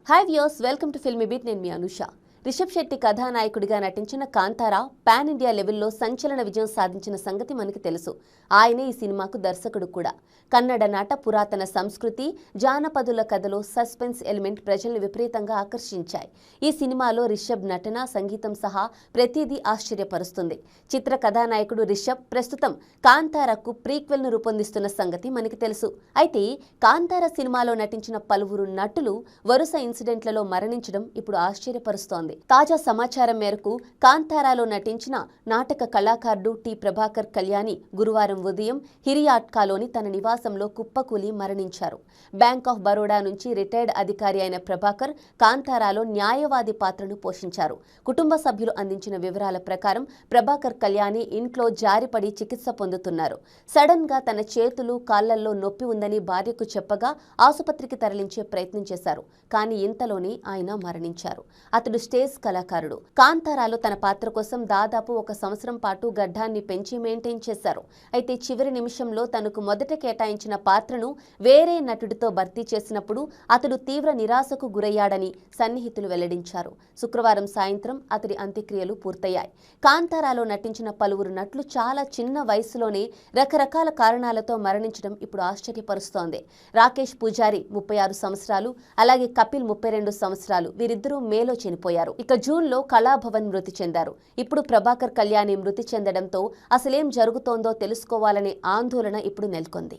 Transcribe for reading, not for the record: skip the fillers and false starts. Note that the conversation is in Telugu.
Hi viewers, welcome to filmy beat. నేను మీ అనుష. రిషబ్ శెట్టి కథానాయకుడిగా నటించిన కాంతారా పాన్ ఇండియా లెవెల్లో సంచలన విజయం సాధించిన సంగతి మనకి తెలుసు. ఆయనే ఈ సినిమాకు దర్శకుడు కూడా. కన్నడ నాట పురాతన సంస్కృతి, జానపదుల కథలో సస్పెన్స్ ఎలిమెంట్ ప్రజల్ని విపరీతంగా ఆకర్షించాయి. ఈ సినిమాలో రిషబ్ నటన, సంగీతం సహా ప్రతిదీ ఆశ్చర్యపరుస్తుంది. చిత్ర కథానాయకుడు రిషబ్ ప్రస్తుతం కాంతారాకు ప్రీక్వెల్ ను రూపొందిస్తున్న సంగతి మనకి తెలుసు. అయితే కాంతారా సినిమాలో నటించిన పలువురు నటులు వరుస ఇన్సిడెంట్లలో మరణించడం ఇప్పుడు ఆశ్చర్యపరుస్తోంది. తాజా సమాచారం మేరకు కాంతారాలో నటించిన నాటక కళాకారుడు టి ప్రభాకర్ కళ్యాణి గురువారం ఉదయం హిరియాట్కాలోని తన నివాసంలో కుప్పకూలి మరణించారు. బ్యాంక్ ఆఫ్ బరోడా నుంచి రిటైర్డ్ అధికారి అయిన ప్రభాకర్ కాంతారాలో న్యాయవాది పాత్రను పోషించారు. కుటుంబ సభ్యులు అందించిన వివరాల ప్రకారం ప్రభాకర్ కళ్యాణి ఇంట్లో జారిపడి చికిత్స పొందుతున్నారు. సడన్ గా తన చేతులు, కాళ్లల్లో నొప్పి ఉందని భార్యకు చెప్పగా ఆసుపత్రికి తరలించే ప్రయత్నం చేశారు. కానీ ఇంతలోనే ఆయన మరణించారు. అతడు స్టేజ్ కళాకారుడు. కాంతారాలో తన పాత్ర కోసం దాదాపు 1 సంవత్సరం పాటు గడ్డాన్ని పెంచి మెయింటైన్ చేశారు. అయితే చివరి నిమిషంలో తనకు మొదట కేటాయించిన పాత్రను వేరే నటుడితో భర్తీ చేసినప్పుడు అతడు తీవ్ర నిరాశకు గురయ్యాడని సన్నిహితులు వెల్లడించారు. శుక్రవారం సాయంత్రం అతడి అంత్యక్రియలు పూర్తయ్యాయి. కాంతారాలో నటించిన పలువురు నటులు చాలా చిన్న వయసులోనే రకరకాల కారణాలతో మరణించడం ఇప్పుడు ఆశ్చర్యపరుస్తోంది. రాకేష్ పూజారి 36 సంవత్సరాలు, అలాగే కపిల్ 32 సంవత్సరాలు. వీరిద్దరూ మేలో చనిపోయారు. ఇక జూన్లో కళాభవన్ మృతి చెందారు. ఇప్పుడు ప్రభాకర్ కళ్యాణి మృతి చెందడంతో అసలేం జరుగుతోందో తెలుసుకోవాలనే ఆందోళన ఇప్పుడు నెలకొంది.